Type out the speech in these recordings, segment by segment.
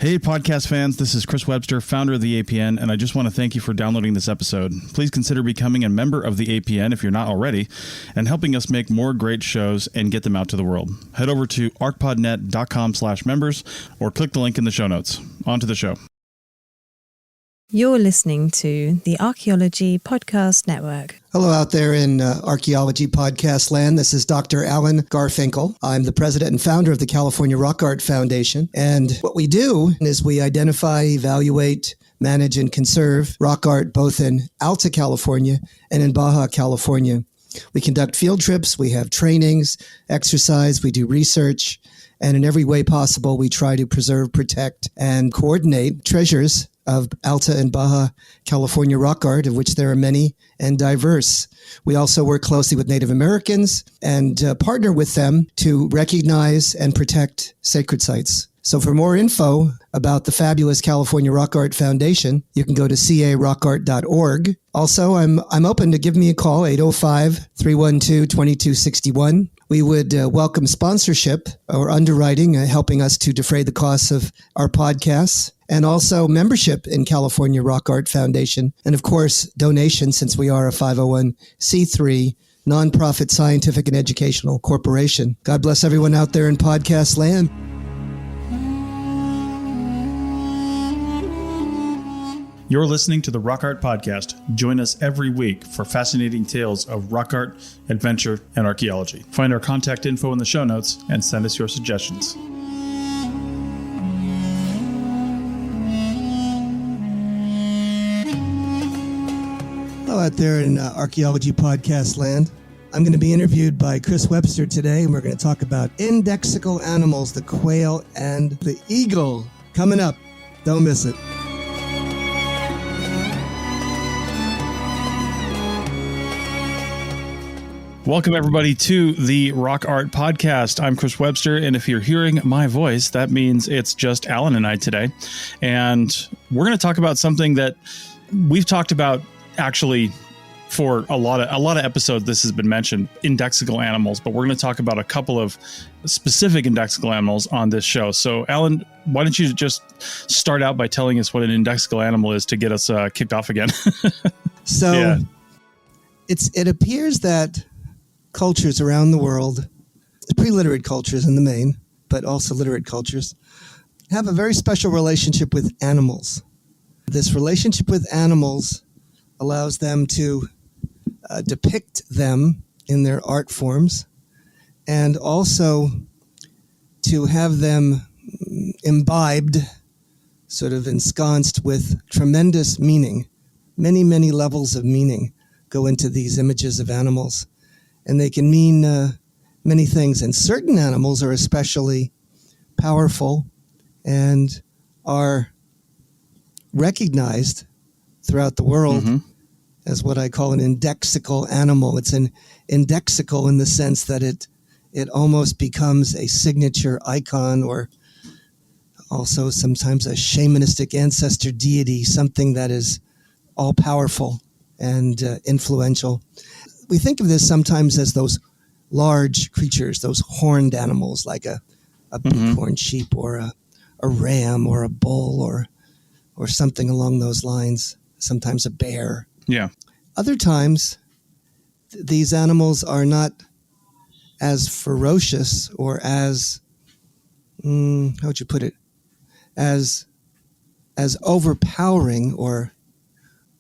Hey, podcast fans, this is Chris Webster, founder of the APN, and I just want to thank you for downloading this episode. Please consider becoming a member of the APN if you're not already, and helping us make more great shows and get them out to the world. Head over to ArchPodNet.com/members or click the link in the show notes. On to the show. You're listening to the Archaeology Podcast Network. Hello out there in Archaeology Podcast land. This is Dr. Alan Garfinkel. I'm the president and founder of the California Rock Art Foundation. And what we do is we identify, evaluate, manage, and conserve rock art both in Alta California and in Baja California. We conduct field trips, we have trainings, exercise, we do research, and in every way possible, we try to preserve, protect, and coordinate treasures of Alta and Baja California rock art, of which there are many and diverse. We also work closely with Native Americans and partner with them to recognize and protect sacred sites. So for more info about the fabulous California Rock Art Foundation, you can go to carockart.org. Also, I'm open to give me a call, 805-312-2261. We would welcome sponsorship or underwriting, helping us to defray the costs of our podcasts, and also membership in California Rock Art Foundation. And of course, donations, since we are a 501c3 nonprofit scientific and educational corporation. God bless everyone out there in podcast land. You're listening to the Rock Art Podcast. Join us every week for fascinating tales of rock art, adventure, and archaeology. Find our contact info in the show notes and send us your suggestions. Hello out there in Archaeology Podcast land. I'm going to be interviewed by Chris Webster today, and we're going to talk about Indexical animals, the quail and the eagle. Coming up. Don't miss it. Welcome, everybody, to the Rock Art Podcast. I'm Chris Webster, and if you're hearing my voice, that means it's just Alan and I today. And we're going to talk about something that we've talked about actually for a lot of episodes. This has been mentioned, indexical animals, but we're going to talk about a couple of specific indexical animals on this show. So, Alan, why don't you just start out by telling us what an indexical animal is to get us kicked off again? It appears that cultures around the world, pre-literate cultures in the main, but also literate cultures, have a very special relationship with animals. This relationship with animals allows them to depict them in their art forms, and also to have them imbibed, sort of ensconced with tremendous meaning. Many, many levels of meaning go into these images of animals. And they can mean many things. And certain animals are especially powerful and are recognized throughout the world as what I call an indexical animal. It's an indexical in the sense that it almost becomes a signature icon, or also sometimes a shamanistic ancestor deity, something that is all-powerful and influential. We think of this sometimes as those large creatures, those horned animals, like a bighorn sheep or a ram or a bull or something along those lines, sometimes a bear. Yeah. Other times, these animals are not as ferocious or as, how would you put it, as overpowering or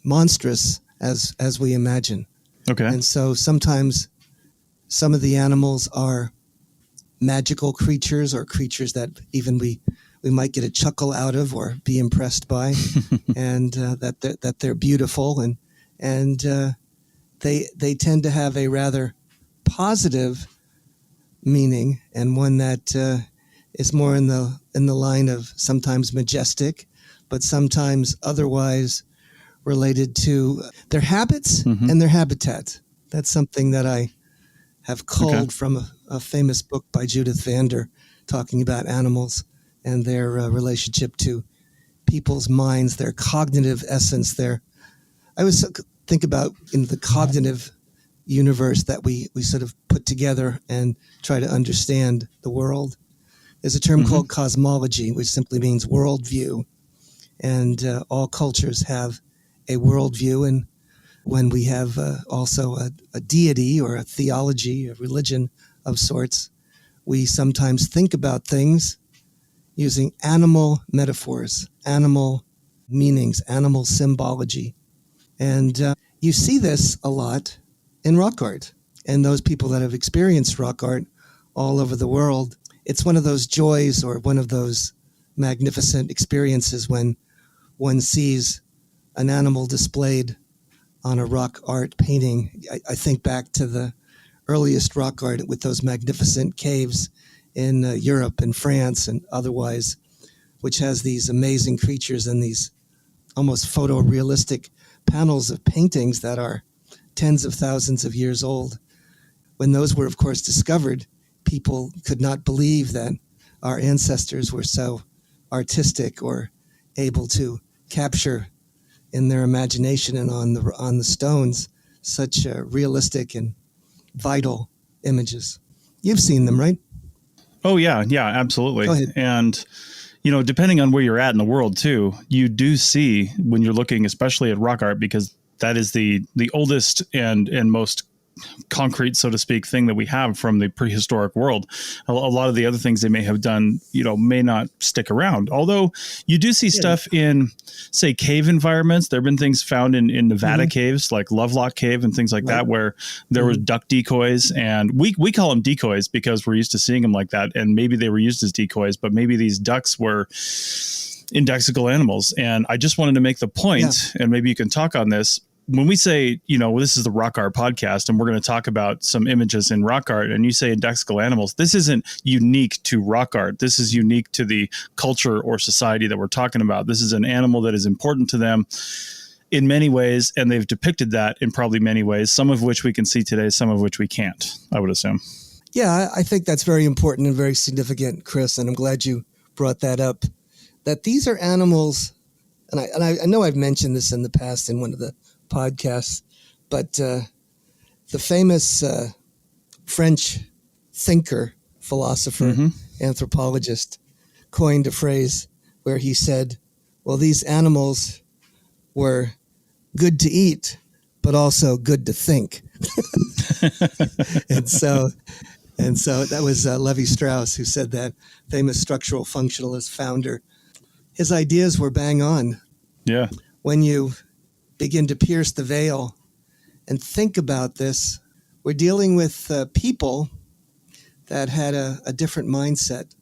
monstrous as we imagine. Okay. And so sometimes some of the animals are magical creatures, or creatures that even we might get a chuckle out of or be impressed by, and that they're beautiful, and they tend to have a rather positive meaning, and one that is more in the line of sometimes majestic, but sometimes otherwise related to their habits and their habitat. That's something that I have culled from a famous book by Judith Vander, talking about animals and their relationship to people's minds, their cognitive essence. I always think about in the cognitive universe that we sort of put together and try to understand the world. There's a term called cosmology, which simply means worldview. And all cultures have a worldview. And when we have also a deity or a theology, a religion of sorts, we sometimes think about things using animal metaphors, animal meanings, animal symbology. And you see this a lot in rock art. And those people that have experienced rock art all over the world, it's one of those joys or one of those magnificent experiences when one sees an animal displayed on a rock art painting. I think back to the earliest rock art with those magnificent caves in Europe and France and otherwise, which has these amazing creatures and these almost photorealistic panels of paintings that are tens of thousands of years old. When those were, of course, discovered, people could not believe that our ancestors were so artistic or able to capture in their imagination and on the stones such realistic and vital images. You've seen them, right? Oh, yeah. Yeah, absolutely. Go ahead. And, depending on where you're at in the world, too, you do see when you're looking, especially at rock art, because that is the oldest and most concrete, so to speak, thing that we have from the prehistoric world. A lot of the other things they may have done, may not stick around. Although you do see stuff in, say, cave environments. There have been things found in Nevada caves, like Lovelock Cave and things like that, where there was duck decoys. And we call them decoys because we're used to seeing them like that. And maybe they were used as decoys, but maybe these ducks were indexical animals. And I just wanted to make the point, and maybe you can talk on this. When we say, this is the rock art podcast and we're going to talk about some images in rock art, and you say indexical animals, this isn't unique to rock art. This is unique to the culture or society that we're talking about. This is an animal that is important to them in many ways, and they've depicted that in probably many ways, some of which we can see today, some of which we can't, I would assume. Yeah, I think that's very important and very significant, Chris, and I'm glad you brought that up, that these are animals, and I know I've mentioned this in the past in one of the podcasts, but the famous French thinker, philosopher, anthropologist coined a phrase where he said, well, these animals were good to eat, but also good to think. and so that was Levi-Strauss who said that, famous structural functionalist founder. His ideas were bang on. Yeah. When you begin to pierce the veil and think about this, we're dealing with people that had a different mindset.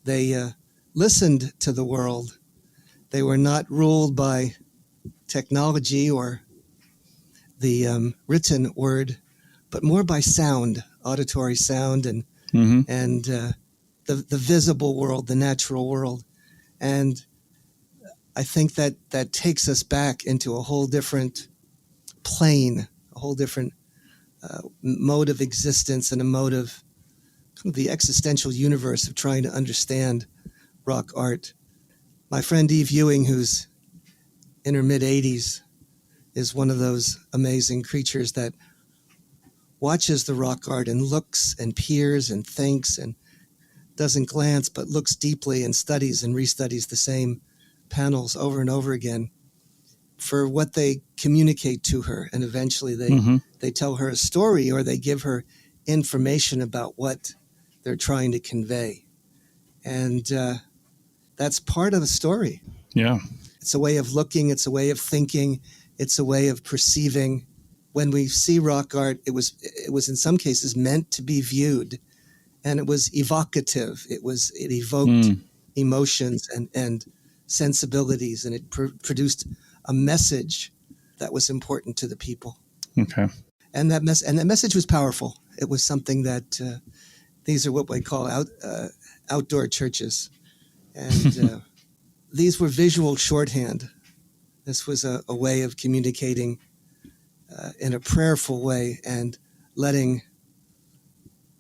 They listened to the world. They were not ruled by technology or the written word, but more by sound, auditory sound, and the visible world, the natural world. And I think that takes us back into a whole different plane, a whole different mode of existence, and a mode of kind of the existential universe of trying to understand rock art. My friend Eve Ewing, who's in her mid-80s, is one of those amazing creatures that watches the rock art and looks and peers and thinks and doesn't glance, but looks deeply and studies and restudies the same panels over and over again for what they communicate to her. And eventually they tell her a story, or they give her information about what they're trying to convey. And that's part of the story. Yeah. It's a way of looking. It's a way of thinking. It's a way of perceiving. When we see rock art, it was in some cases meant to be viewed, and it was evocative. It evoked emotions and sensibilities, and it produced a message that was important to the people. Okay. And that message was powerful. It was something that these are what we call outdoor churches, and these were visual shorthand. This was a way of communicating in a prayerful way and letting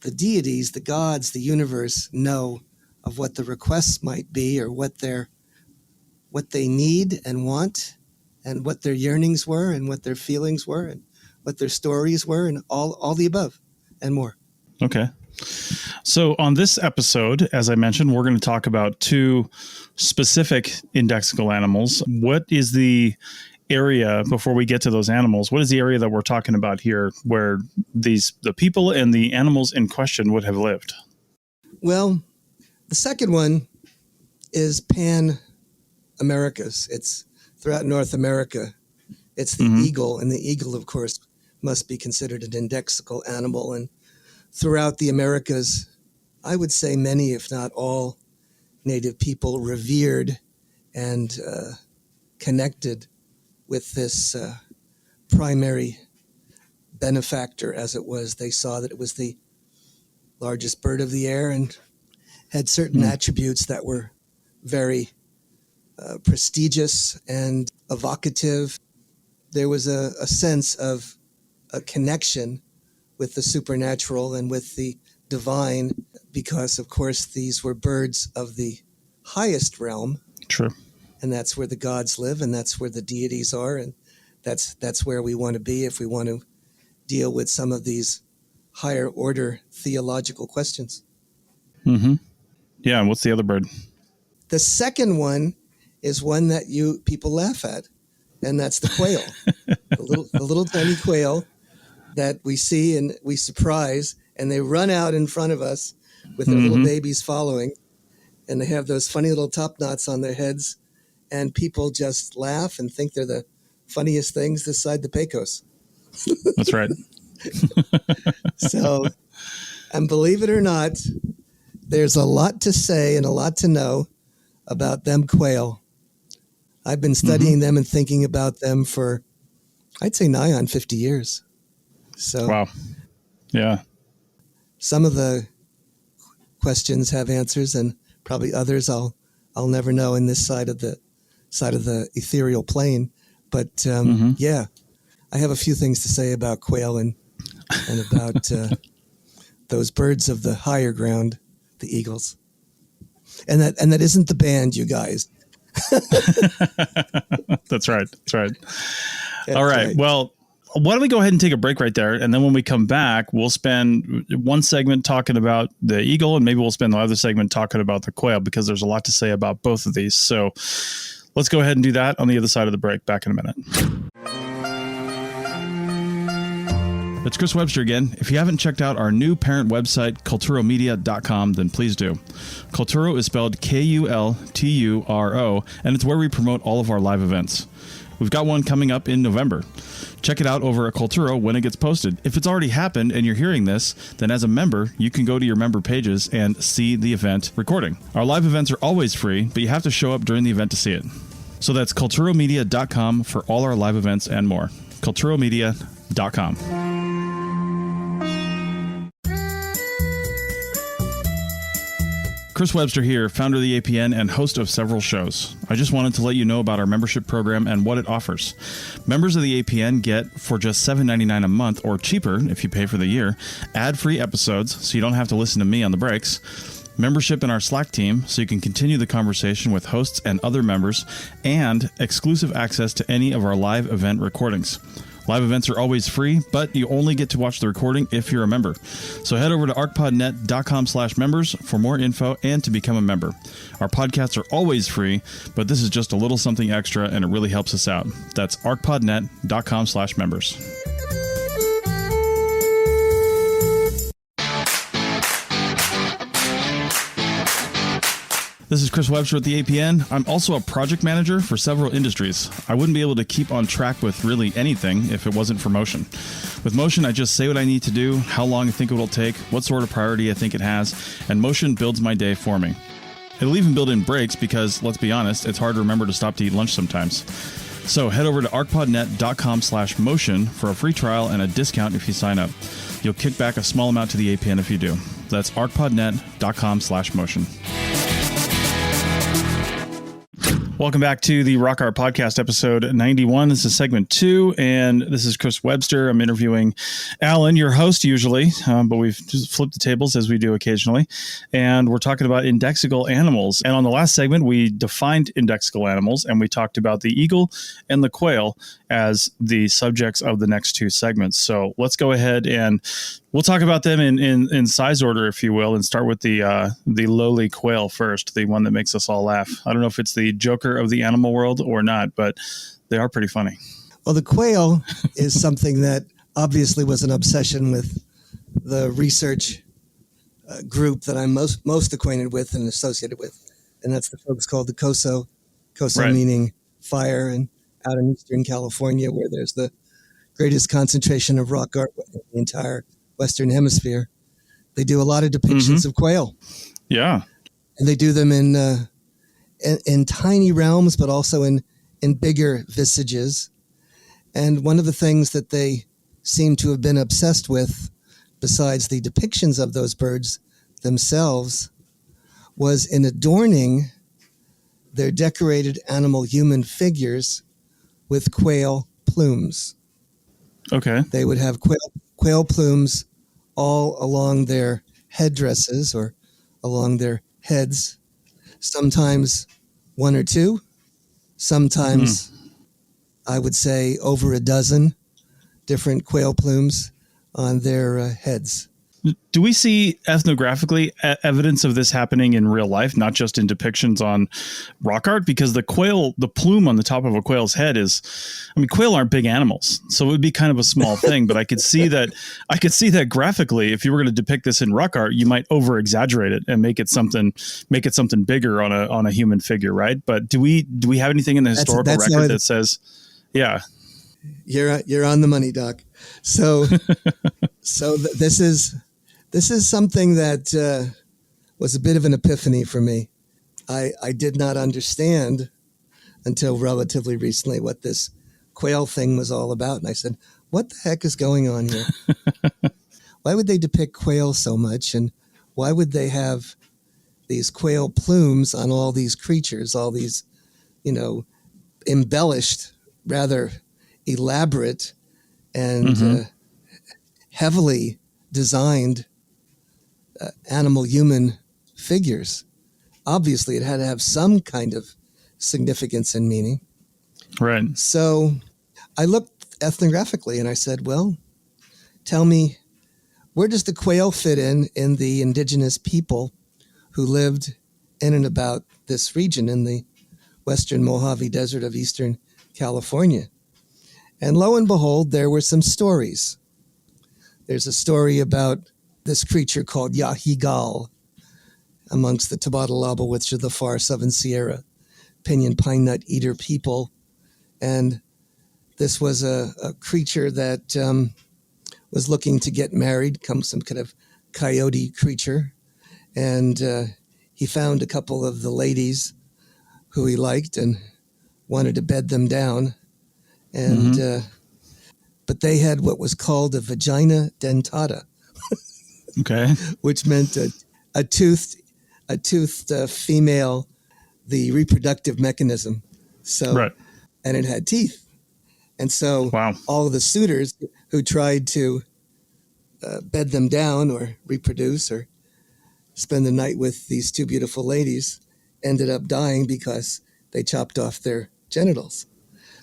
the deities, the gods, the universe know of what the requests might be, or what they need and want, and what their yearnings were, and what their feelings were, and what their stories were, and all the above and more. Okay. So on this episode, as I mentioned, we're going to talk about two specific indexical animals. What is the area, before we get to those animals, what is the area that we're talking about here where the people and the animals in question would have lived? Well, the second one is Pan-Americas. It's throughout North America. It's the eagle, and the eagle, of course, must be considered an indexical animal. And throughout the Americas, I would say many, if not all, native people revered and connected with this primary benefactor, as it was. They saw that it was the largest bird of the air and had certain attributes that were very prestigious and evocative. There was a sense of a connection with the supernatural and with the divine, because, of course, these were birds of the highest realm. True. And that's where the gods live, and that's where the deities are, and that's where we want to be if we want to deal with some of these higher order theological questions. Mm-hmm. Yeah, and what's the other bird? The second one is one that people laugh at, and that's the quail. the little tiny quail that we see and we surprise, and they run out in front of us with their little babies following, and they have those funny little top knots on their heads, and people just laugh and think they're the funniest things this side the Pecos. That's right. So, and believe it or not, there's a lot to say and a lot to know about them quail. I've been studying them and thinking about them for, I'd say, nigh on 50 years. So, wow. Yeah. Some of the questions have answers, and probably others I'll never know in this side of the ethereal plane. But yeah, I have a few things to say about quail and about those birds of the higher ground, the eagles. And that isn't the band, you guys. That's right. That's right. That's all right. right. Well, why don't we go ahead and take a break right there? And then when we come back, we'll spend one segment talking about the eagle, and maybe we'll spend the other segment talking about the quail, because there's a lot to say about both of these. So let's go ahead and do that on the other side of the break. Back in a minute. It's Chris Webster again. If you haven't checked out our new parent website, kulturomedia.com, then please do. Kulturo is spelled Kulturo, and it's where we promote all of our live events. We've got one coming up in November. Check it out over at Kulturo when it gets posted. If it's already happened and you're hearing this, then as a member, you can go to your member pages and see the event recording. Our live events are always free, but you have to show up during the event to see it. So that's kulturomedia.com for all our live events and more. kulturomedia.com. Chris Webster here, founder of the APN and host of several shows. I just wanted to let you know about our membership program and what it offers. Members of the APN get, for just $7.99 a month, or cheaper if you pay for the year, ad-free episodes so you don't have to listen to me on the breaks, membership in our Slack team so you can continue the conversation with hosts and other members, and exclusive access to any of our live event recordings. Live events are always free, but you only get to watch the recording if you're a member. So head over to ArchPodNet.com/members for more info and to become a member. Our podcasts are always free, but this is just a little something extra, and it really helps us out. That's ArchPodNet.com/members. This is Chris Webster at the APN. I'm also a project manager for several industries. I wouldn't be able to keep on track with really anything if it wasn't for Motion. With Motion, I just say what I need to do, how long I think it will take, what sort of priority I think it has, and Motion builds my day for me. It'll even build in breaks because, let's be honest, it's hard to remember to stop to eat lunch sometimes. So head over to ArchPodNet.com/motion for a free trial and a discount if you sign up. You'll kick back a small amount to the APN if you do. That's ArchPodNet.com/motion. Welcome back to the Rock Art Podcast, episode 91. This is segment 2, and this is Chris Webster. I'm interviewing Alan, your host usually, but we've just flipped the tables as we do occasionally, and we're talking about indexical animals. And on the last segment, we defined indexical animals, and we talked about the eagle and the quail as the subjects of the next 2 segments. So let's go ahead and we'll talk about them in size order, if you will, and start with the lowly quail first, the one that makes us all laugh. I don't know if it's the Joker of the animal world or not, but they are pretty funny. Well, the quail is something that obviously was an obsession with the research group that I'm most acquainted with and associated with, and that's the folks called the COSO Right. meaning fire, and out in Eastern California, where there's the greatest concentration of rock art in the entire Western Hemisphere. They do a lot of depictions of quail. Yeah. And they do them in tiny realms, but also in bigger visages. And one of the things that they seem to have been obsessed with, besides the depictions of those birds themselves, was in adorning their decorated animal human figures with quail plumes. Okay. They would have quail plumes all along their headdresses or along their heads, sometimes 1 or 2, sometimes I would say over a dozen different quail plumes on their heads. Do we see ethnographically evidence of this happening in real life, not just in depictions on rock art? Because the plume on the top of a quail's head quail aren't big animals, so it would be kind of a small thing. But I could see that graphically, if you were going to depict this in rock art, you might over exaggerate it and make it something bigger on a human figure, right? But do we have anything in the historical record that says, yeah? You're on the money, Doc. So this is something that was a bit of an epiphany for me. I did not understand until relatively recently what this quail thing was all about. And I said, what the heck is going on here? Why would they depict quail so much? And why would they have these quail plumes on all these creatures, all these, embellished, rather elaborate and heavily designed animal human figures? Obviously, it had to have some kind of significance and meaning. Right. So I looked ethnographically and I said, well, tell me, where does the quail fit in the indigenous people who lived in and about this region in the Western Mojave Desert of Eastern California? And lo and behold, there were some stories. There's a story about this creature called Yahigal amongst the Tabatalaba, which are the far Southern Sierra pinyon pine nut eater people. And this was a creature that was looking to get married, some kind of coyote creature. And he found a couple of the ladies who he liked and wanted to bed them down. And but they had what was called a vagina dentata, Okay. which meant a toothed female, the reproductive mechanism. So, Right. and it had teeth. And so Wow. all of the suitors who tried to bed them down or reproduce or spend the night with these 2 beautiful ladies ended up dying because they chopped off their genitals.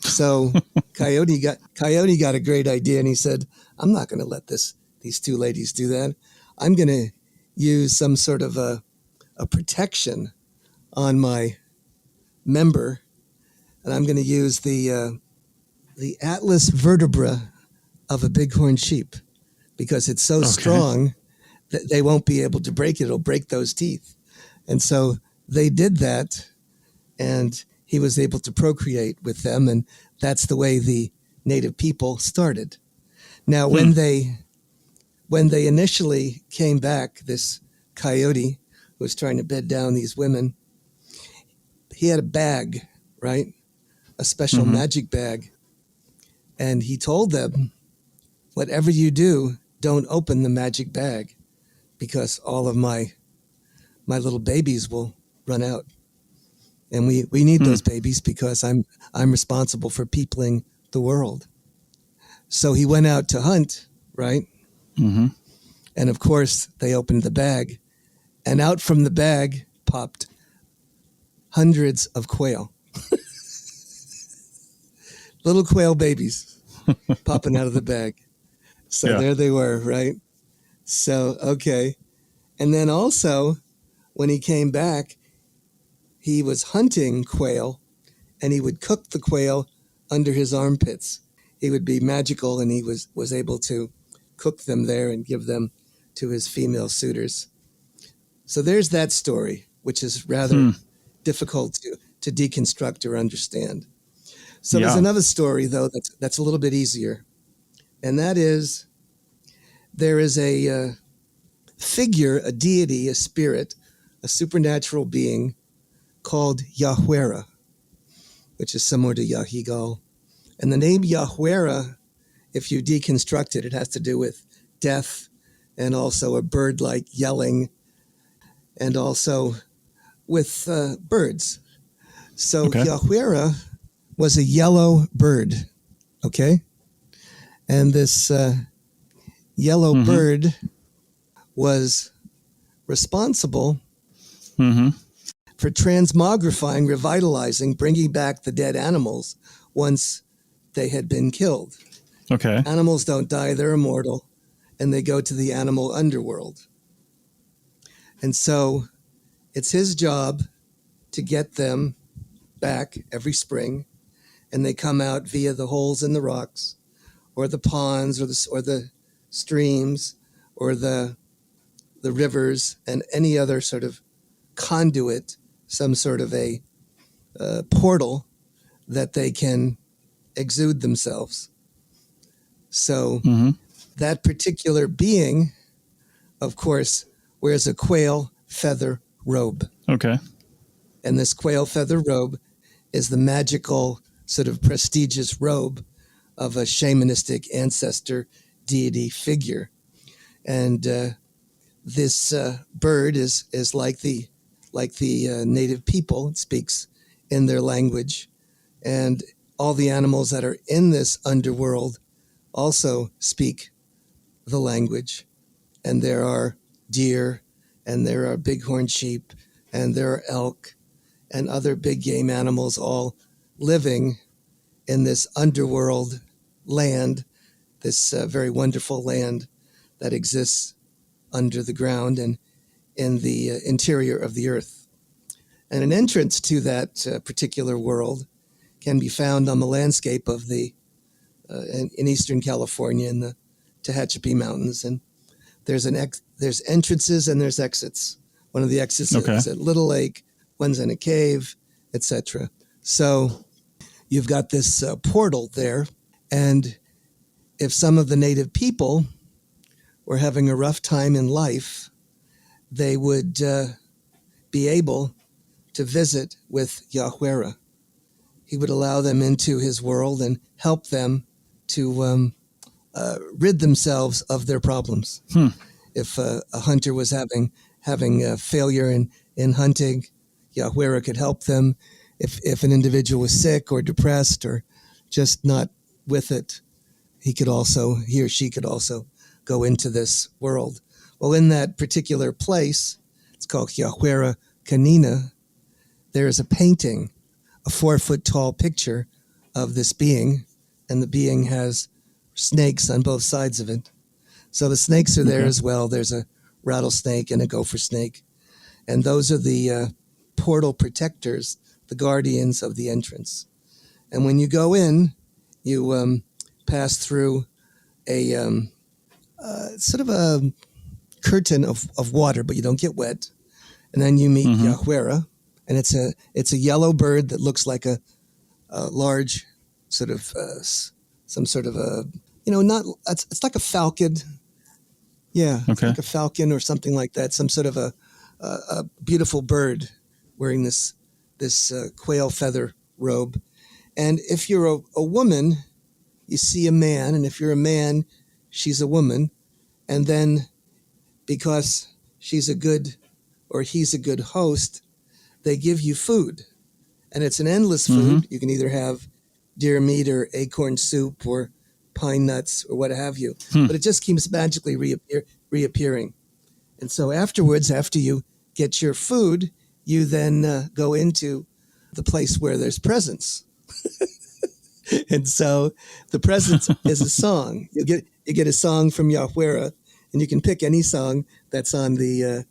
So Coyote got a great idea, and he said, I'm not going to let these 2 ladies do that. I'm going to use some sort of a protection on my member, and I'm going to use the atlas vertebra of a bighorn sheep because it's so strong that they won't be able to break it. It'll break those teeth. And so they did that, and he was able to procreate with them, and that's the way the native people started. Now, when they initially came back, this coyote who was trying to bed down these women, he had a bag, right? A special magic bag. And he told them, whatever you do, don't open the magic bag because all of my little babies will run out. And we need those babies because I'm responsible for peopling the world. So he went out to hunt, right? Mm-hmm. And of course, they opened the bag, and out from the bag popped hundreds of quail. Little quail babies popping out of the bag. So Yeah. there they were, right? So, okay. And then also, when he came back, he was hunting quail, and he would cook the quail under his armpits. He would be magical, and he was able to cook them there and give them to his female suitors. So there's that story, which is rather difficult to deconstruct or understand. So there's another story, though, that's a little bit easier. And that is, there is a figure, a deity, a spirit, a supernatural being called Yahwera, which is similar to Yahigal. And the name Yahwera, if you deconstruct it, it has to do with death and also a bird-like yelling and also with birds. So Yahwera was a yellow bird, okay? And this yellow bird was responsible for transmogrifying, revitalizing, bringing back the dead animals once they had been killed. Okay. Animals don't die, they're immortal, and they go to the animal underworld. And so it's his job to get them back every spring, and they come out via the holes in the rocks or the ponds or the streams or the rivers and any other sort of conduit, some sort of a portal that they can exude themselves. So that particular being, of course, wears a quail feather robe. Okay. And this quail feather robe is the magical sort of prestigious robe of a shamanistic ancestor deity figure. And this bird is like the native people. It speaks in their language. And all the animals that are in this underworld also speak the language. And there are deer, and there are bighorn sheep, and there are elk, and other big game animals all living in this underworld land, this very wonderful land that exists under the ground and in the interior of the earth. And an entrance to that particular world can be found on the landscape of in Eastern California in the Tehachapi Mountains. And there's entrances and there's exits. One of the exits is at Little Lake, one's in a cave, etc. So you've got this portal there, and if some of the native people were having a rough time in life, they would be able to visit with Yahwera. He would allow them into his world and help them to rid themselves of their problems. If a hunter was having a failure in hunting, Yahwera could help them. If an individual was sick or depressed or just not with it, he or she could also go into this world. Well, in that particular place, it's called Yahwera Kanina, there is a painting, a 4-foot tall picture of this being, and the being has snakes on both sides of it. So the snakes are there as well. There's a rattlesnake and a gopher snake. And those are the portal protectors, the guardians of the entrance. And when you go in, you pass through a sort of a curtain of water, but you don't get wet. And then you meet Yahwera, and it's a yellow bird that looks like a large sort of some sort of a it's like a falcon. Yeah, it's like a falcon or something like that. Some sort of a beautiful bird wearing this quail feather robe. And if you're a woman, you see a man, and if you're a man, she's a woman. And then because she's a good or he's a good host, they give you food. And it's an endless food. You can either have deer meat or acorn soup or pine nuts or what have you. But it just keeps magically reappearing. And so afterwards, after you get your food, you then go into the place where there's presents. And so the presents is a song. You get a song from Yahweh, and you can pick any song that's on the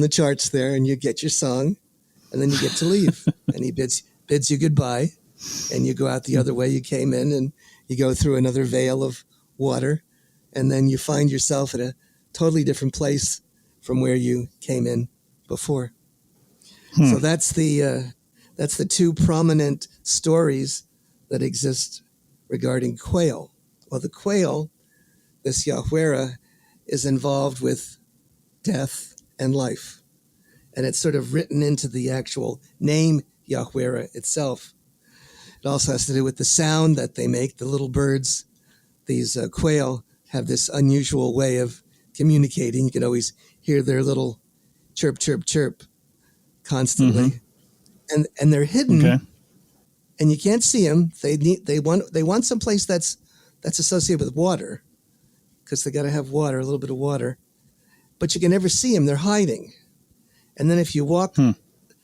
charts there, and you get your song, and then you get to leave. And he bids you goodbye, and you go out the other way you came in, and you go through another veil of water, and then you find yourself at a totally different place from where you came in before. So that's the two prominent stories that exist regarding quail. Well, the quail, this Yahweh, is involved with death and life. And it's sort of written into the actual name Yahweh itself. It also has to do with the sound that they make. The little birds, these quail, have this unusual way of communicating. You can always hear their little chirp, chirp, chirp constantly. And they're hidden. Okay. And you can't see them. They want some place that's associated with water, because they got to have water, a little bit of water. But you can never see them. They're hiding. And then if you walk,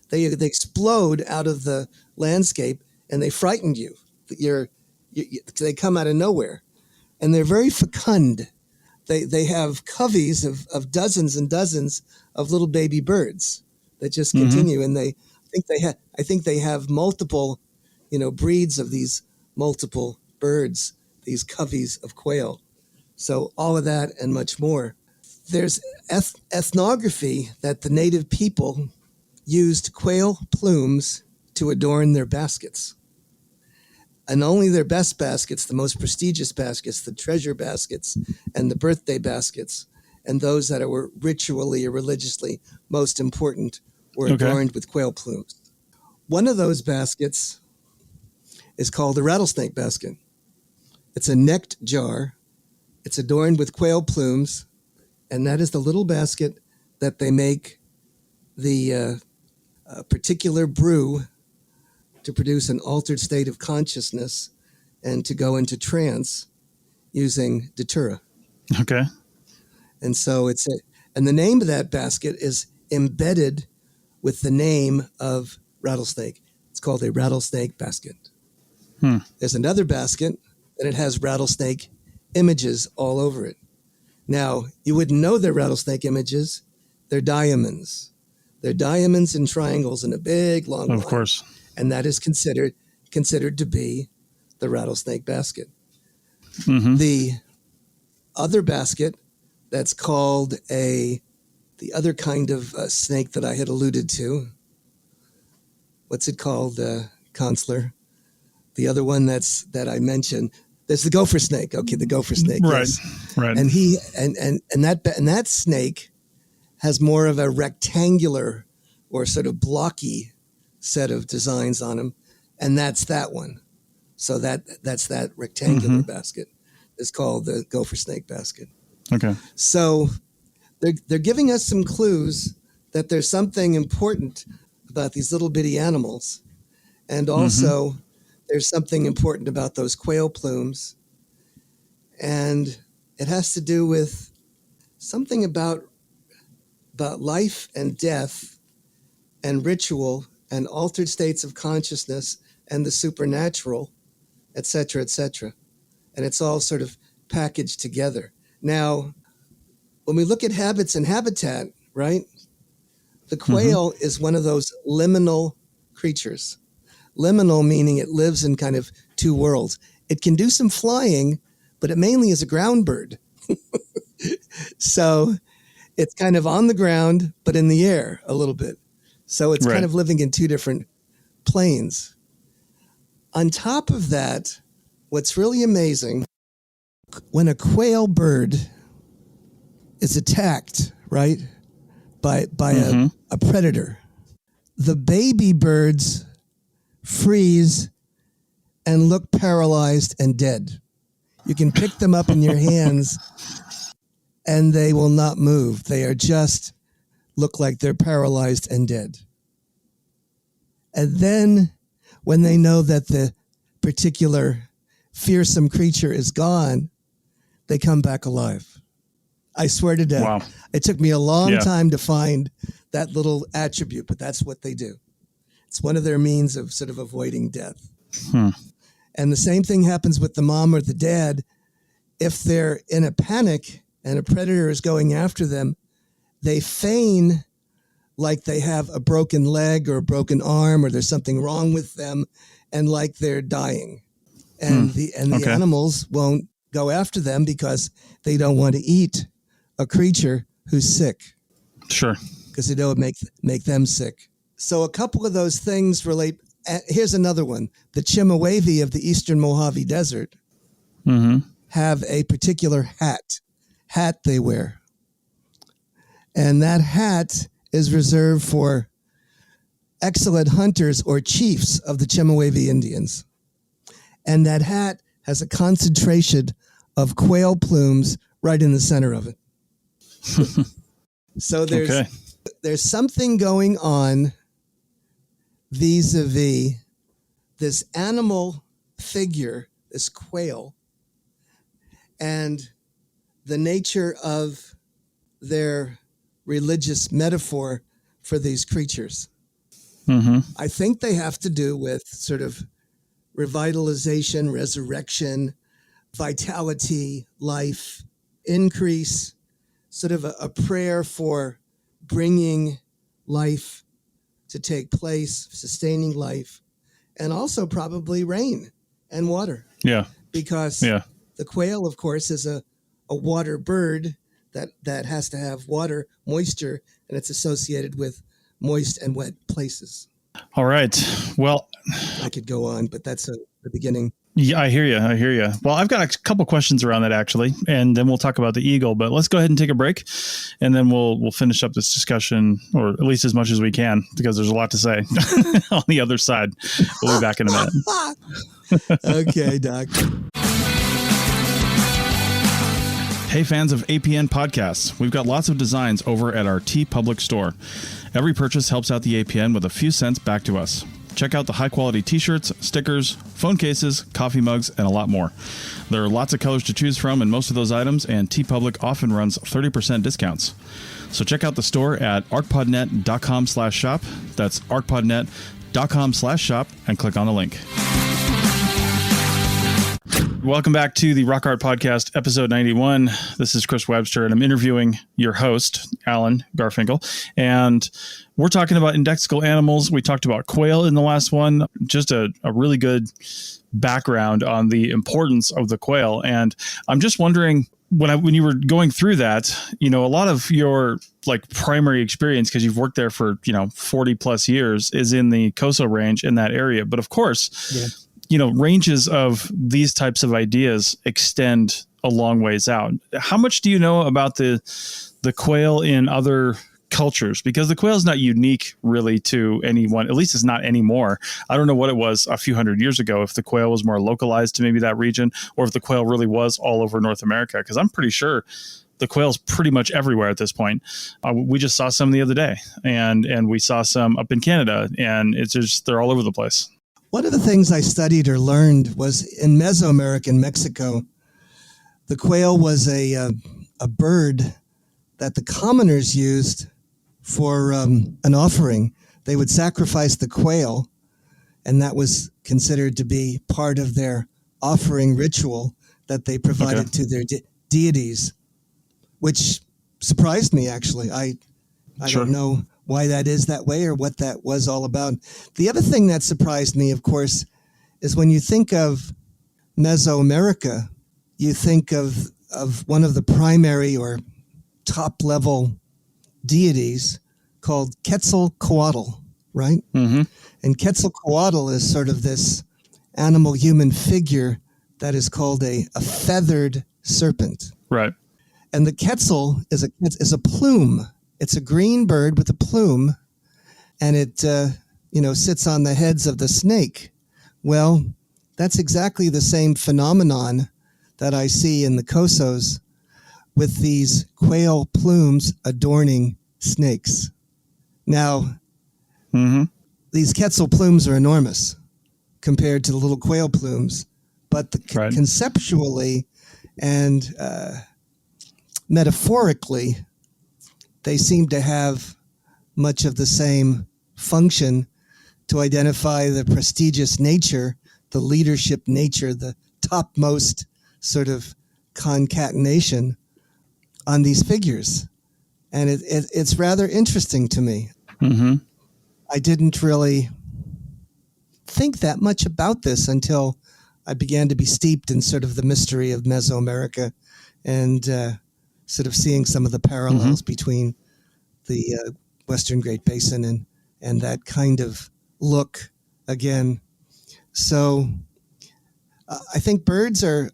they explode out of the landscape, and they frighten you. They come out of nowhere, and they're very fecund. They have coveys of dozens and dozens of little baby birds that just continue, and I think they have multiple, breeds of these multiple birds, these coveys of quail. So all of that and much more. There's ethnography that the native people used quail plumes to adorn their baskets. And only their best baskets, the most prestigious baskets, the treasure baskets and the birthday baskets, and those that were ritually or religiously most important, were adorned with quail plumes. One of those baskets is called a rattlesnake basket. It's a necked jar. It's adorned with quail plumes, and that is the little basket that they make the particular brew to produce an altered state of consciousness and to go into trance using datura. Okay. And so and the name of that basket is embedded with the name of rattlesnake. It's called a rattlesnake basket. There's another basket, and it has rattlesnake images all over it. Now, you wouldn't know they're rattlesnake images. They're diamonds. They're diamonds and triangles in a big, long line. Of course. And that is considered to be the rattlesnake basket. The other basket that's called the other kind of snake that I had alluded to. What's it called, Counselor? The other one that I mentioned. There's the gopher snake. Okay, the gopher snake. Right. Yes. Right. And that snake has more of a rectangular or sort of blocky set of designs on him, and that's that one. So that's that rectangular basket. It's called the gopher snake basket. Okay. So they're giving us some clues that there's something important about these little bitty animals, and also there's something important about those quail plumes, and it has to do with something about life and death and ritual and altered states of consciousness and the supernatural, et cetera, et cetera. And it's all sort of packaged together. Now, when we look at habits and habitat, right, the quail is one of those liminal creatures. Liminal meaning it lives in kind of two worlds. It can do some flying, but it mainly is a ground bird. So it's kind of on the ground, but in the air a little bit. So it's kind of living in two different planes. On top of that, what's really amazing, when a quail bird is attacked, right, by a predator, the baby birds freeze and look paralyzed and dead. You can pick them up in your hands and they will not move. They are just look like they're paralyzed and dead. And then when they know that the particular fearsome creature is gone, they come back alive. I swear to death. Wow. It took me a long time to find that little attribute, but that's what they do. It's one of their means of sort of avoiding death. And the same thing happens with the mom or the dad. If they're in a panic and a predator is going after them, they feign like they have a broken leg or a broken arm or there's something wrong with them and like they're dying. And the animals won't go after them because they don't want to eat a creature who's sick. Sure. Because they don't make them sick. So a couple of those things relate. Here's another one. The Chemehuevi of the Eastern Mojave Desert have a particular hat they wear. And that hat is reserved for excellent hunters or chiefs of the Chemehuevi Indians. And that hat has a concentration of quail plumes right in the center of it. So there's something going on vis-a-vis this animal figure, this quail, and the nature of their religious metaphor for these creatures. I think they have to do with sort of revitalization, resurrection, vitality, life, increase, sort of a prayer for bringing life to take place, sustaining life, and also probably rain and water. Yeah. Because the quail, of course, is a water bird that has to have water, moisture, and it's associated with moist and wet places. All right. Well, I could go on, but that's the beginning. Yeah, I hear you. Well, I've got a couple questions around that actually, and then we'll talk about the eagle, but let's go ahead and take a break and then we'll finish up this discussion, or at least as much as we can, because there's a lot to say on the other side. We'll be back in a minute. Okay, Doc. Hey, fans of APN podcasts, we've got lots of designs over at our TeePublic store. Every purchase helps out the APN with a few cents back to us. Check out the high-quality t-shirts, stickers, phone cases, coffee mugs, and a lot more. There are lots of colors to choose from in most of those items, and TeePublic often runs 30% discounts. So check out the store at ArchPodNet.com/shop. That's ArchPodNet.com/shop, and click on the link. Welcome back to the Rock Art Podcast, episode 91. This is Chris Webster, and I'm interviewing your host, Alan Garfinkel. And we're talking about indexical animals. We talked about quail in the last one. Just a really good background on the importance of the quail. And I'm just wondering, when you were going through that, a lot of your primary experience, because you've worked there for 40 plus years, is in the Coso Range in that area. But of course, ranges of these types of ideas extend a long ways out. How much do you know about the quail in other cultures? Because the quail is not unique really to anyone, at least it's not anymore. I don't know what it was a few hundred years ago, if the quail was more localized to maybe that region, or if the quail really was all over North America, because I'm pretty sure the quail's pretty much everywhere at this point. We just saw some the other day, and we saw some up in Canada, and it's just, they're all over the place. One of the things I studied or learned was in Mesoamerican Mexico, the quail was a bird that the commoners used for an offering. They would sacrifice the quail, and that was considered to be part of their offering ritual that they provided to their deities, which surprised me, actually. I don't know why that is that way or what that was all about. The other thing that surprised me, of course, is when you think of Mesoamerica, you think of one of the primary or top-level deities called Quetzalcoatl, right? Mm-hmm. And Quetzalcoatl is sort of this animal-human figure that is called a feathered serpent. Right. And the Quetzal is a plume. It's a green bird with a plume, and it, sits on the heads of the snake. Well, that's exactly the same phenomenon that I see in the Cosos with these quail plumes adorning snakes. Now, these quetzal plumes are enormous compared to the little quail plumes, but conceptually and metaphorically, they seem to have much of the same function to identify the prestigious nature, the leadership nature, the topmost sort of concatenation on these figures. And it's rather interesting to me. Mm-hmm. I didn't really think that much about this until I began to be steeped in sort of the mystery of Mesoamerica and sort of seeing some of the parallels between the Western Great Basin and that kind of look again. So I think birds are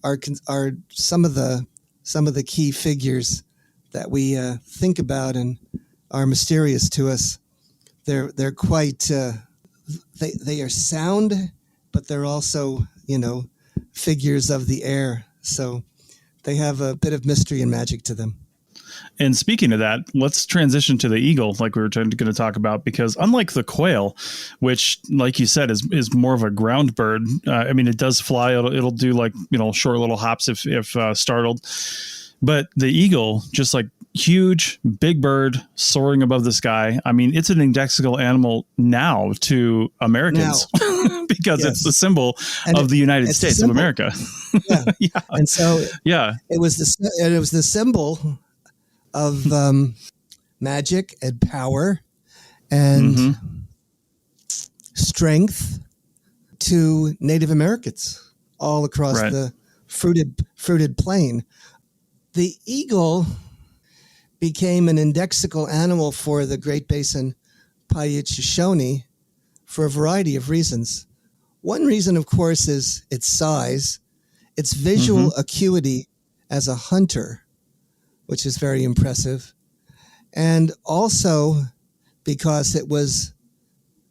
some of the key figures that we think about and are mysterious to us. They're quite they are sound, but they're also figures of the air. So they have a bit of mystery and magic to them. And speaking of that, let's transition to the eagle, like we were going to talk about, because unlike the quail, which, like you said, is more of a ground bird. I mean, it does fly. It'll do like short little hops if startled. But the eagle, just like huge, big bird soaring above the sky. I mean, it's an indexical animal now to Americans because it's the symbol of the United States of America. Yeah. Yeah. And so it was the symbol of magic and power and strength to Native Americans all across the fruited plain. The eagle became an indexical animal for the Great Basin Paiute Shoshone for a variety of reasons. One reason, of course, is its size, its visual acuity as a hunter, which is very impressive, and also because it was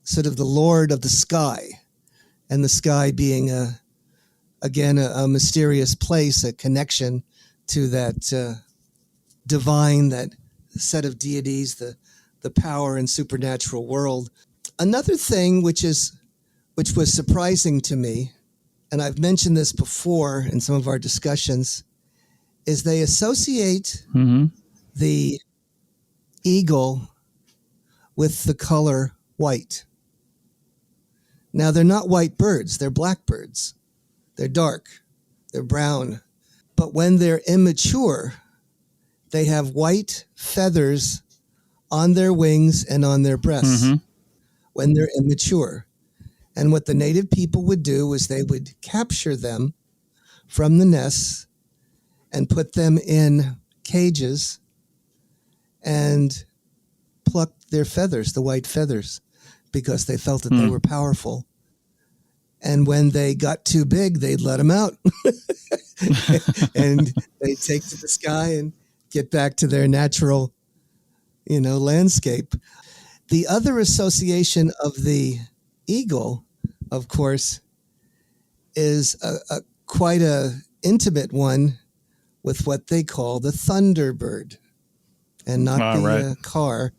sort of the lord of the sky, and the sky being a mysterious place, a connection to that divine, that set of deities, the power and supernatural world. Another thing which was surprising to me, and I've mentioned this before in some of our discussions, is they associate the eagle with the color white. Now, they're not white birds, they're black birds. They're dark, they're brown. But when they're immature, they have white feathers on their wings and on their breasts when they're immature. And what the native people would do is they would capture them from the nests and put them in cages and pluck their feathers, the white feathers, because they felt that they were powerful. And when they got too big, they'd let them out. And they'd take to the sky and get back to their natural, landscape. The other association of the eagle, of course, is quite a intimate one with what they call the thunderbird, and not car,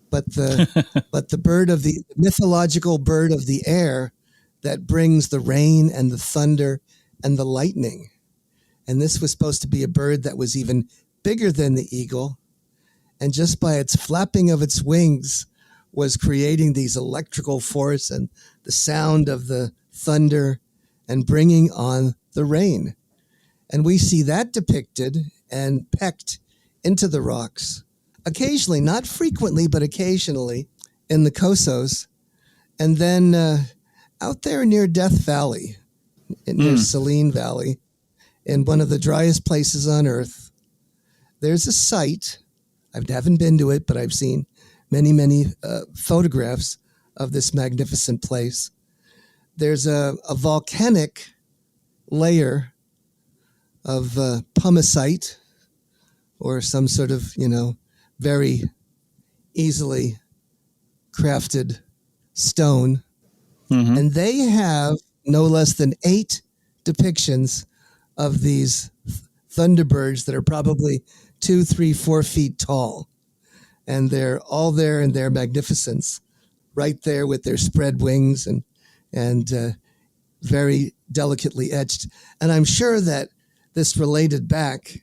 but the bird of the mythological bird of the air that brings the rain and the thunder and the lightning. And this was supposed to be a bird that was even bigger than the eagle, and just by its flapping of its wings was creating these electrical force and the sound of the thunder and bringing on the rain. And we see that depicted and pecked into the rocks, occasionally, not frequently, but occasionally in the Cosos. And then out there near Death Valley, near Saline Valley, in one of the driest places on Earth, there's a site. I haven't been to it, but I've seen many, many photographs of this magnificent place. There's a volcanic layer of pumicite, or some sort of, very easily crafted stone. And they have no less than 8 depictions of these thunderbirds that are probably 2, 3, 4 feet tall. And they're all there in their magnificence, right there with their spread wings and very delicately etched. And I'm sure that this related back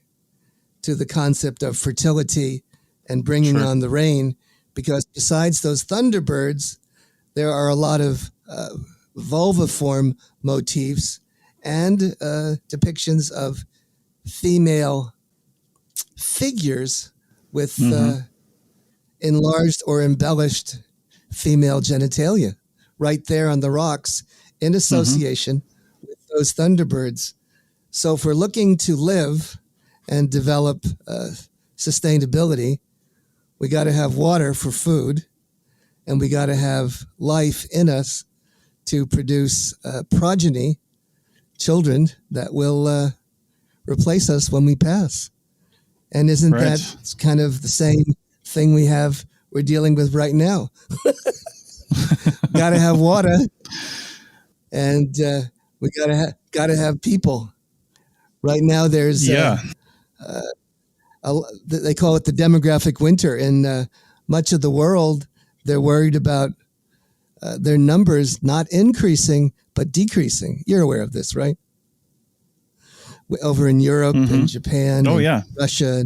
to the concept of fertility and bringing Sure. on the rain, because besides those thunderbirds, there are a lot of vulviform motifs and depictions of female figures with enlarged or embellished female genitalia right there on the rocks in association with those thunderbirds. So if we're looking to live and develop sustainability, we got to have water for food, and we got to have life in us to produce progeny, children that will replace us when we pass. And isn't Right. that kind of the same thing we're dealing with right now? Got to have water, and we got to have people. Right now, there's Yeah. they call it the demographic winter. In much of the world, they're worried about their numbers not increasing, but decreasing. You're aware of this, right? Over in Europe and Japan and Russia,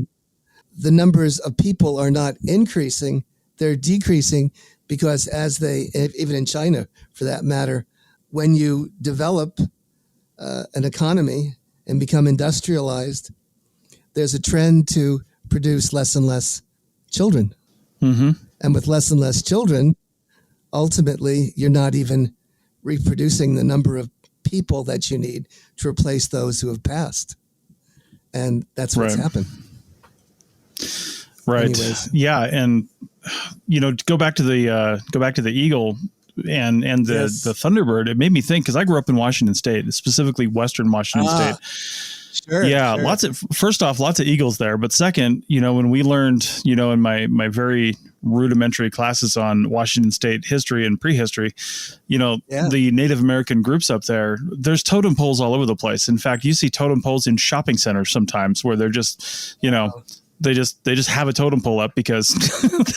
the numbers of people are not increasing. They're decreasing because even in China, for that matter, when you develop an economy and become industrialized, there's a trend to produce less and less children. And with less and less children, ultimately, you're not even reproducing the number of people that you need to replace those who have passed. And that's what's happened. Right. Anyways. Yeah. And, to go back to the eagle and the Thunderbird, it made me think, because I grew up in Washington State, specifically Western Washington State. Sure. Yeah. Sure. First off, lots of eagles there. But second, when we learned, in my very rudimentary classes on Washington State history and prehistory, the Native American groups up there, there's totem poles all over the place. In fact, you see totem poles in shopping centers sometimes where they're just, they just have a totem pole up because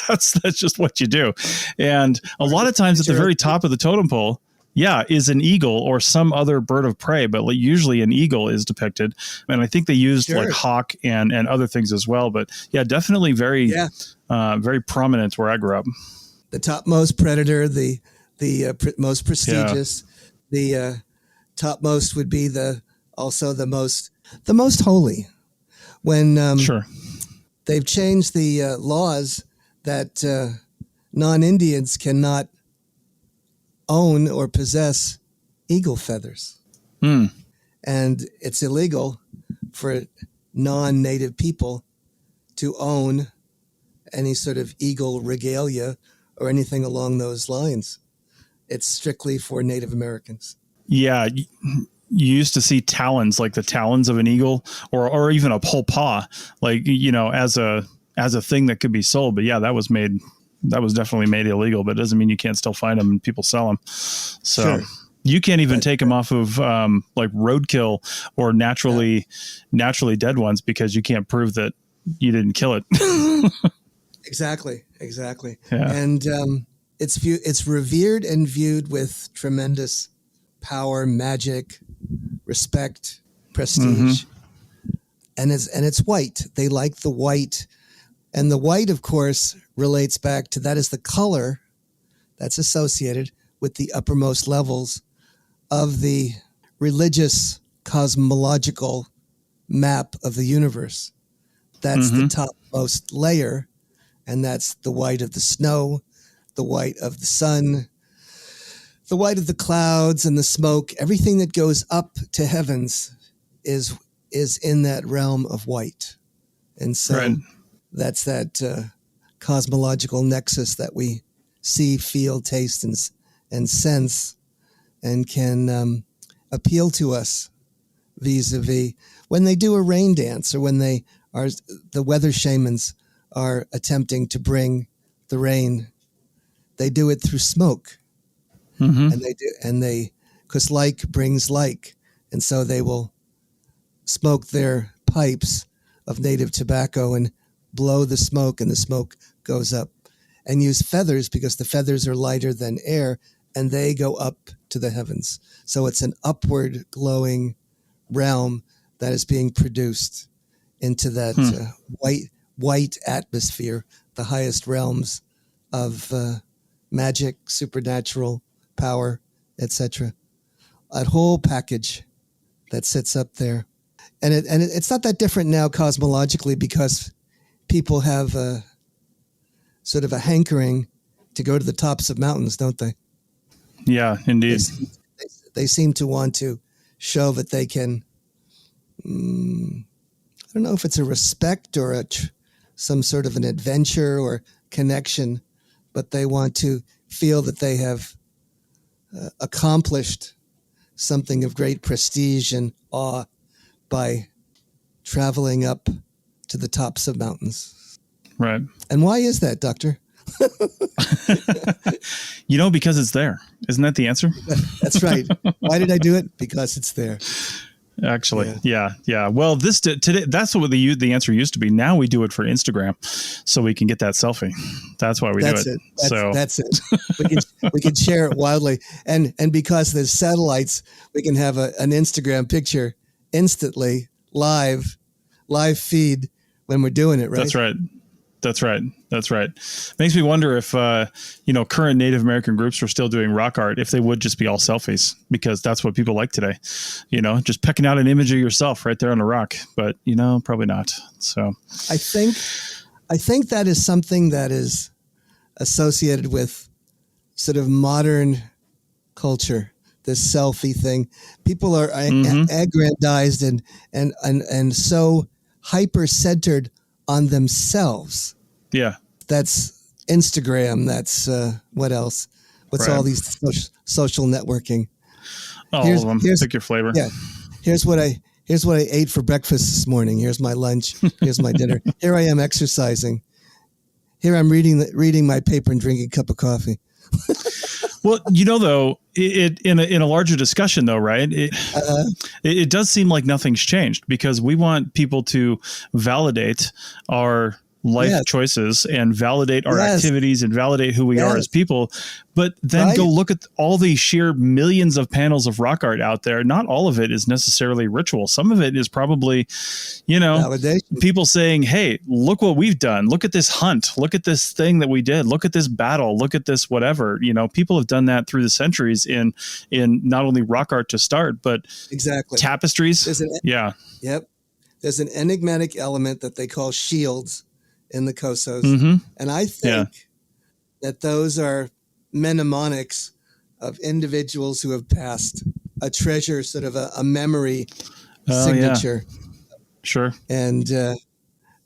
that's just what you do. And a lot of times at the very top of the totem pole, is an eagle or some other bird of prey, but usually an eagle is depicted. And I think they used like hawk and other things as well. But definitely very prominent where I grew up. The topmost predator, the most prestigious, the topmost would be also the most holy. When they've changed the laws that non-Indians cannot own or possess eagle feathers. And it's illegal for non-native people to own any sort of eagle regalia or anything along those lines. It's strictly for Native Americans. Yeah. You used to see talons, like the talons of an eagle, or even a whole paw, as a thing that could be sold. But that was definitely made illegal, but it doesn't mean you can't still find them and people sell them. So you can't even take them off of roadkill or naturally dead ones because you can't prove that you didn't kill it. Exactly. Yeah. And it's revered and viewed with tremendous power, magic, respect, prestige. And it's white. They like the white. And the white, of course, relates back to that is the color that's associated with the uppermost levels of the religious cosmological map of the universe. That's the topmost layer, and that's the white of the snow, the white of the sun, the white of the clouds and the smoke. Everything that goes up to heavens is in that realm of white. And so that's that cosmological nexus that we see, feel, taste, and sense, and can appeal to us vis-a-vis when they do a rain dance, or when the weather shamans are attempting to bring the rain. They do it through smoke, and they because like brings like, and so they will smoke their pipes of native tobacco and blow the smoke, and the smoke goes up. and use feathers because the feathers are lighter than air and they go up to the heavens. So it's an upward glowing realm that is being produced into that white atmosphere, the highest realms of magic, supernatural power, etc. A whole package that sits up there. And it's not that different now cosmologically because people have sort of a hankering to go to the tops of mountains, don't they? Yeah, indeed. They seem to want to show that they can, I don't know if it's a respect or some sort of an adventure or connection, but they want to feel that they have accomplished something of great prestige and awe by traveling up to the tops of mountains. Right. And why is that, Doctor? Because it's there. Isn't that the answer? That's right. Why did I do it? Because it's there. Actually, yeah. Well, today that's what the answer used to be. Now we do it for Instagram, so we can get that selfie. That's why we do it. That's it. We can share it wildly, and because there's satellites, we can have an Instagram picture instantly, live feed when we're doing it. Right. That's right. Makes me wonder if, current Native American groups were still doing rock art, if they would just be all selfies, because that's what people like today, just pecking out an image of yourself right there on a rock, but, probably not. So I think that is something that is associated with sort of modern culture, this selfie thing. People are aggrandized and so hyper-centered on themselves. Yeah. That's Instagram. That's what else? What's all these social networking? All of them. Pick your flavor. Yeah. Here's what I ate for breakfast this morning. Here's my lunch. Here's my dinner. Here I am exercising. Here I'm reading my paper and drinking a cup of coffee. Well, though, it in a larger discussion, though, right? It does seem like nothing's changed because we want people to validate our life choices and validate our activities and validate who we are as people. But then go look at all the sheer millions of panels of rock art out there. Not all of it is necessarily ritual. Some of it is probably, validation. People saying, hey, look what we've done. Look at this hunt. Look at this thing that we did. Look at this battle. Look at this whatever. People have done that through the centuries in not only rock art to start, but tapestries. Yep. There's an enigmatic element that they call shields in the Cosos. And I think that those are mnemonics of individuals who have passed, a treasure, sort of a memory signature. Yeah. Sure. And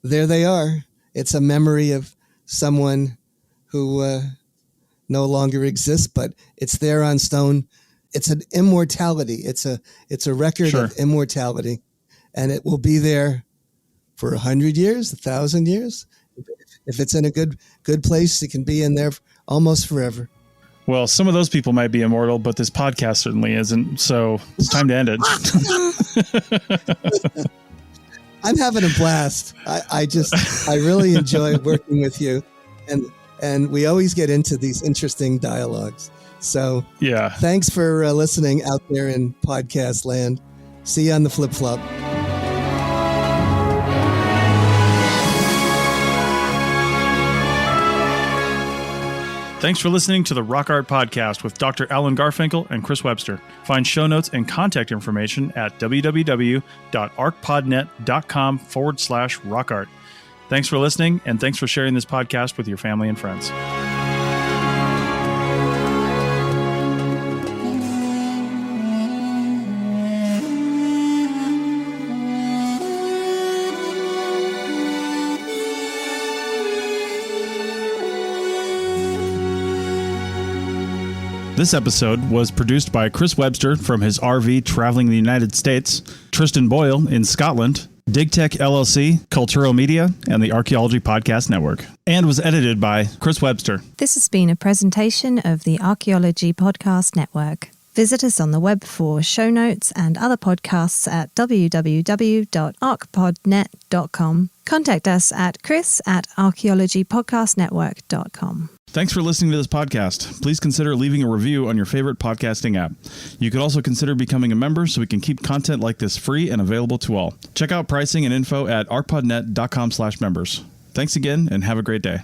there they are. It's a memory of someone who no longer exists, but it's there on stone. It's an immortality. It's a record of immortality, and it will be there for 100 years, 1,000 years. If it's in a good place, it can be in there almost forever. Well, some of those people might be immortal, but this podcast certainly isn't. So it's time to end it. I'm having a blast. I really enjoy working with you, and we always get into these interesting dialogues. So thanks for listening out there in podcast land. See you on the flip flop. Thanks for listening to the Rock Art Podcast with Dr. Alan Garfinkel and Chris Webster. Find show notes and contact information at www.archpodnet.com/rockart. Thanks for listening, and thanks for sharing this podcast with your family and friends. This episode was produced by Chris Webster from his RV traveling the United States, Tristan Boyle in Scotland, DigTech LLC, Cultural Media, and the Archaeology Podcast Network, and was edited by Chris Webster. This has been a presentation of the Archaeology Podcast Network. Visit us on the web for show notes and other podcasts at www.archpodnet.com. Contact us at chris@archaeologypodcastnetwork.com. Thanks for listening to this podcast. Please consider leaving a review on your favorite podcasting app. You could also consider becoming a member so we can keep content like this free and available to all. Check out pricing and info at archpodnet.com/members. Thanks again and have a great day.